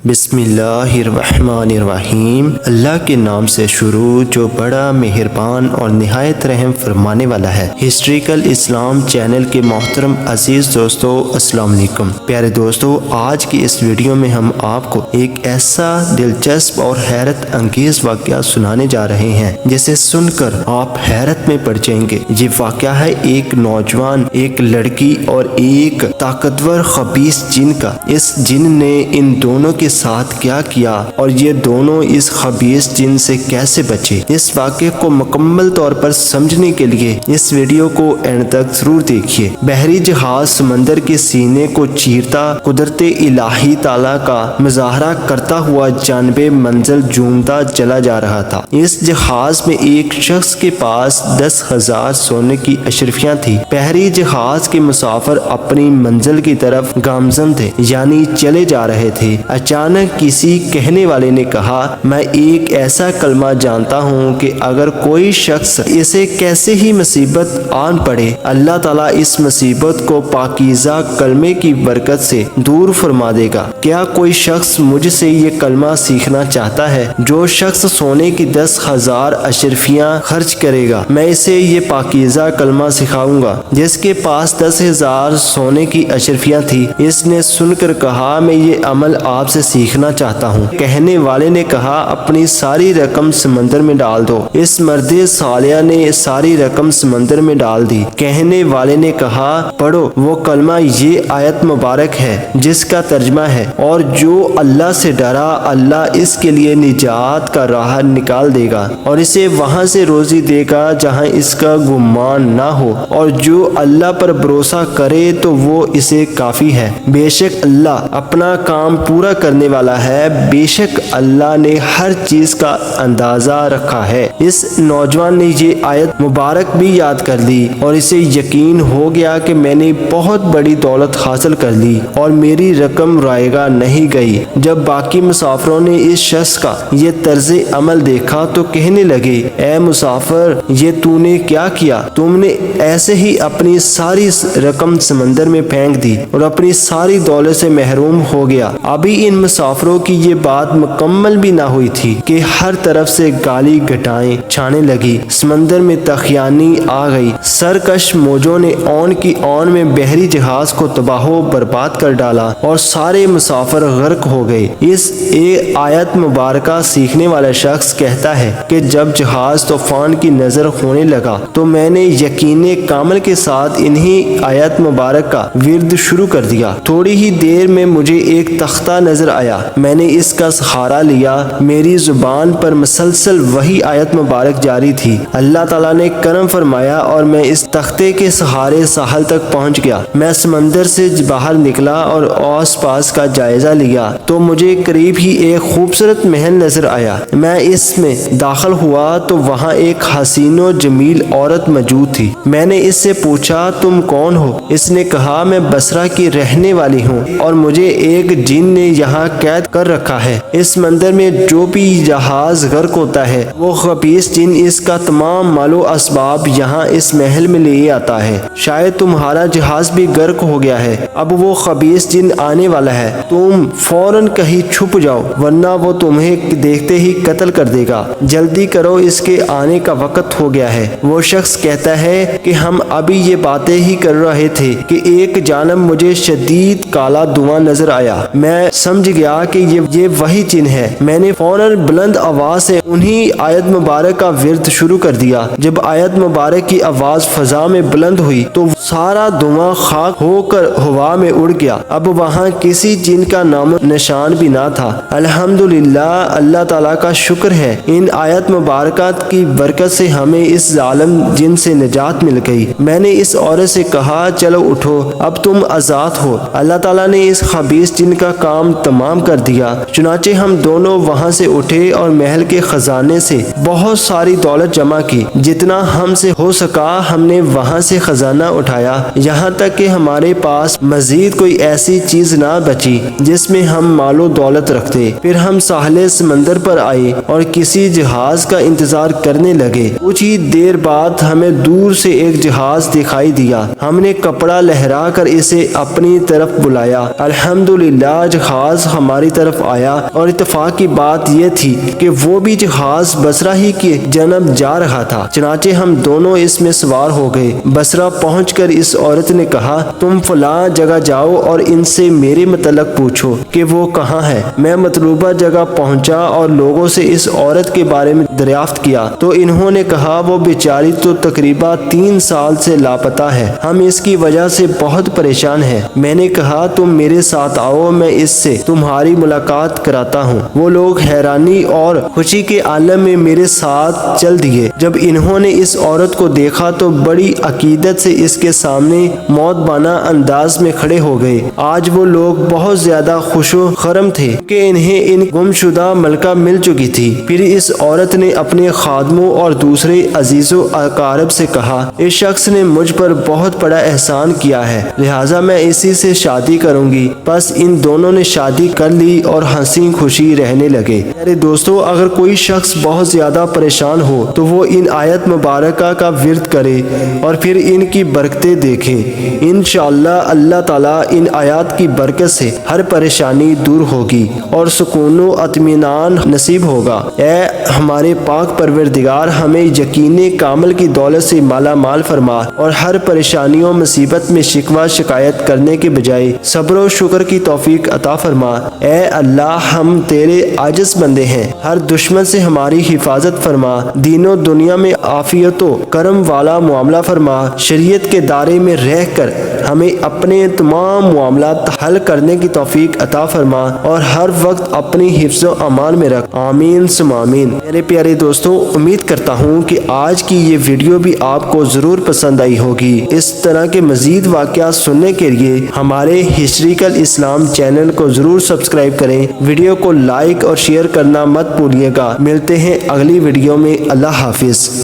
بسم اللہ الرحمن الرحیم۔ اللہ کے نام سے شروع جو بڑا مہربان اور نہایت رحم فرمانے والا ہے۔ ہسٹریکل اسلام چینل کے محترم عزیز دوستو، السلام علیکم۔ پیارے دوستو، آج کی اس ویڈیو میں ہم آپ کو ایک ایسا دلچسپ اور حیرت انگیز واقعہ سنانے جا رہے ہیں جسے سن کر آپ حیرت میں پڑ جائیں گے۔ یہ واقعہ ہے ایک نوجوان، ایک لڑکی اور ایک طاقتور خبیث جن کا۔ اس جن نے ان دونوں کے ساتھ کیا کیا اور یہ دونوں اس خبیث جن سے کیسے بچے۔ اس واقعے کو مکمل طور پر سمجھنے کے لیے اس ویڈیو کو اینڈ تک ضرور دیکھیے۔ بحری جہاز سمندر کے سینے کو چیرتا قدرت الہی تعالی کا مظاہرہ کرتا ہوا جانب منزل جومتا چلا جا رہا تھا۔ اس جہاز میں ایک شخص کے پاس 10,000 سونے کی اشرفیاں تھی۔ بحری جہاز کے مسافر اپنی منزل کی طرف گامزن تھے، یعنی چلے جا رہے تھے۔ اچانک کسی کہنے والے نے کہا، میں ایک ایسا کلمہ جانتا ہوں کہ اگر کوئی شخص اسے کیسے ہی مصیبت آن پڑے، اللہ تعالیٰ اس مصیبت کو پاکیزہ کلمے کی برکت سے دور فرما دے گا۔ کیا کوئی شخص مجھ سے یہ کلمہ سیکھنا چاہتا ہے؟ جو شخص سونے کی 10,000 اشرفیاں خرچ کرے گا، میں اسے یہ پاکیزہ کلمہ سکھاؤں گا۔ جس کے پاس 10,000 سونے کی اشرفیاں تھی، اس نے سن کر کہا، میں یہ عمل آپ سے سیکھنا چاہتا ہوں۔ کہنے والے نے کہا، اپنی ساری رقم سمندر میں ڈال دو۔ اس مرد صالح نے ساری رقم سمندر میں ڈال دی۔ کہنے والے نے کہا، پڑھو وہ کلمہ، یہ آیت مبارک ہے جس کا ترجمہ ہے، اور جو اللہ سے ڈرا اللہ اس کے لیے نجات کا راہ نکال دے گا اور اسے وہاں سے روزی دے گا جہاں اس کا گمان نہ ہو، اور جو اللہ پر بھروسہ کرے تو وہ اسے کافی ہے۔ بے شک اللہ اپنا کام پورا کرنے والا ہے، بے شک اللہ نے ہر چیز کا اندازہ رکھا ہے۔ اس نوجوان نے یہ آیت مبارک بھی یاد کر لی اور اسے یقین ہو گیا کہ میں نے بہت بڑی دولت حاصل کر لی اور میری رقم رائگاں نہیں گئی۔ جب باقی مسافروں نے اس شخص کا یہ طرز عمل دیکھا تو کہنے لگے، اے مسافر، یہ تو نے کیا کیا؟ تم نے ایسے ہی اپنی ساری رقم سمندر میں پھینک دی اور اپنی ساری دولت سے محروم ہو گیا۔ ابھی ان مسافروں کی یہ بات مکمل بھی نہ ہوئی تھی کہ ہر طرف سے گالی گٹائیں چھانے لگی۔ سمندر میں تغیانی آ گئی۔ سرکش موجوں نے اون کی اون میں بحری جہاز کو تباہ و برباد کر ڈالا اور سارے مسافر غرق ہو گئے۔ اس آیت مبارکہ سیکھنے والا شخص کہتا ہے کہ جب جہاز طوفان کی نظر ہونے لگا تو میں نے یقین کامل کے ساتھ انہی آیت مبارک کا ورد شروع کر دیا۔ تھوڑی ہی دیر میں مجھے ایک تختہ نظر آیا، میں نے اس کا سہارا لیا۔ میری زبان پر مسلسل وہی آیت مبارک جاری تھی۔ اللہ تعالیٰ نے کرم فرمایا اور میں اس تختے کے سہارے ساحل تک پہنچ گیا۔ میں سمندر سے باہر نکلا اور آس پاس کا جائزہ لیا تو مجھے قریب ہی ایک خوبصورت محل نظر آیا۔ میں اس میں داخل ہوا تو وہاں ایک حسین و جمیل عورت موجود تھی۔ میں نے اس سے پوچھا، تم کون ہو؟ اس نے کہا، میں بصرہ کی رہنے والی ہوں اور مجھے ایک جن نے یہاں قید کر رکھا ہے۔ اس سمندر میں جو بھی جہاز غرق ہوتا ہے وہ خبیث جن اس کا تمام مال و اسباب یہاں اس محل میں لے آتا ہے۔ شاید تمہارا جہاز بھی غرق ہو گیا ہے۔ اب وہ خبیث جن آنے والا ہے، تم فوراً کہیں چھپ جاؤ ورنہ وہ تمہیں دیکھتے ہی قتل کر دے گا۔ جلدی کرو، اس کے آنے کا وقت ہو گیا ہے۔ وہ شخص کہتا ہے کہ ہم ابھی یہ باتیں ہی کر رہے تھے کہ ایک جانب مجھے شدید کالا دھواں نظر آیا۔ میں سمجھ گیا کہ یہ وہی جن ہے۔ میں نے فوراً بلند آواز سے انہی آیت مبارک کا ورد شروع کر دیا۔ جب آیت مبارک کی آواز فضا میں بلند ہوئی تو سارا دھواں خاک ہو کر ہوا میں اڑ گیا۔ اب وہاں کسی جن کا نام نشان بھی نہ تھا۔ الحمدللہ، اللہ تعالیٰ کا شکر ہے، ان آیت مبارکات کی برکت سے ہمیں اس ظالم جن سے نجات مل گئی۔ میں نے اس عورت سے کہا، چلو اٹھو، اب تم آزاد ہو۔ اللہ تعالیٰ نے اس خبیث جن کا کام تمام کر دیا۔ چنانچہ ہم دونوں وہاں سے اٹھے اور محل کے خزانے سے بہت ساری دولت جمع کی۔ جتنا ہم سے ہو سکا ہم نے وہاں سے خزانہ اٹھایا، یہاں تک کہ ہمارے پاس مزید کوئی ایسی چیز نہ بچی جس میں ہم مال و دولت رکھتے۔ پھر ہم ساحل سمندر پر آئے اور کسی جہاز کا انتظار کرنے لگے۔ کچھ ہی دیر بعد ہمیں دور سے ایک جہاز دکھائی دیا۔ ہم نے کپڑا لہرا کر اسے اپنی طرف بلایا۔ الحمدللہ، جہاز ہماری طرف آیا اور اتفاق کی بات یہ تھی کہ وہ بھی جہاز بصرہ ہی کی جانب جا رہا تھا۔ چنانچہ ہم دونوں اس میں سوار ہو گئے۔ بصرہ پہنچ کر اس عورت نے کہا تم فلاں جگہ جاؤ اور ان سے میرے متعلق پوچھو کہ وہ کہاں ہے۔ میں مطلوبہ جگہ پہنچا اور لوگوں سے اس عورت کے بارے میں دریافت کیا تو انہوں نے کہا وہ بیچاری تو تقریباً 3 سال سے لاپتہ ہے، ہم اس کی وجہ سے بہت پریشان ہیں۔ میں نے کہا تم میرے ساتھ آؤ، میں اس سے تمہاری ملاقات کراتا ہوں۔ وہ لوگ حیرانی اور خوشی کے عالم میں میرے ساتھ چل دیے۔ جب انہوں نے اس عورت کو دیکھا تو بڑی عقیدت سے اس کے سامنے موت بانا انداز میں کھڑے ہو گئے۔ آج وہ لوگ بہت زیادہ خوش و خرم تھے کہ انہیں ان گمشدہ ملکہ مل چکی تھی۔ پھر اس عورت نے اپنے خادموں اور دوسرے عزیز و اقارب سے کہا اس شخص نے مجھ پر بہت بڑا احسان کیا ہے، لہٰذا میں اسی سے شادی کروں گی۔ بس ان دونوں نے شادی کر لی اور ہنسی خوشی رہنے لگے۔ میرے دوستو، اگر کوئی شخص بہت زیادہ پریشان ہو تو وہ ان آیت مبارکہ کا ورد کرے اور پھر ان کی برکتیں دیکھے۔ انشاءاللہ اللہ تعالیٰ ان آیات کی برکت سے ہر پریشانی دور ہوگی اور سکون و اطمینان نصیب ہوگا۔ اے ہمارے پاک پروردگار، ہمیں یقین کامل کی دولت سے مالا مال فرما اور ہر پریشانیوں مصیبت میں شکوہ شکایت کرنے کے بجائے صبر و شکر کی توفیق عطا فرما۔ اے اللہ، ہم تیرے عاجز بندے ہیں، ہر دشمن سے ہماری حفاظت فرما، دین و دنیا میں عافیت و کرم والا معاملہ فرما، شریعت کے دائرے میں رہ کر ہمیں اپنے تمام معاملات حل کرنے کی توفیق عطا فرما اور ہر وقت اپنی حفظ و امان میں رکھ۔ آمین ثم آمین۔ میرے پیارے دوستوں، امید کرتا ہوں کہ آج کی یہ ویڈیو بھی آپ کو ضرور پسند آئی ہوگی۔ اس طرح کے مزید واقعات سننے کے لیے ہمارے ہسٹریکل اسلام چینل کو ضرور سبسکرائب کریں۔ ویڈیو کو لائک اور شیئر کرنا مت بھولیے گا۔ ملتے ہیں اگلی ویڈیو میں۔ اللہ حافظ۔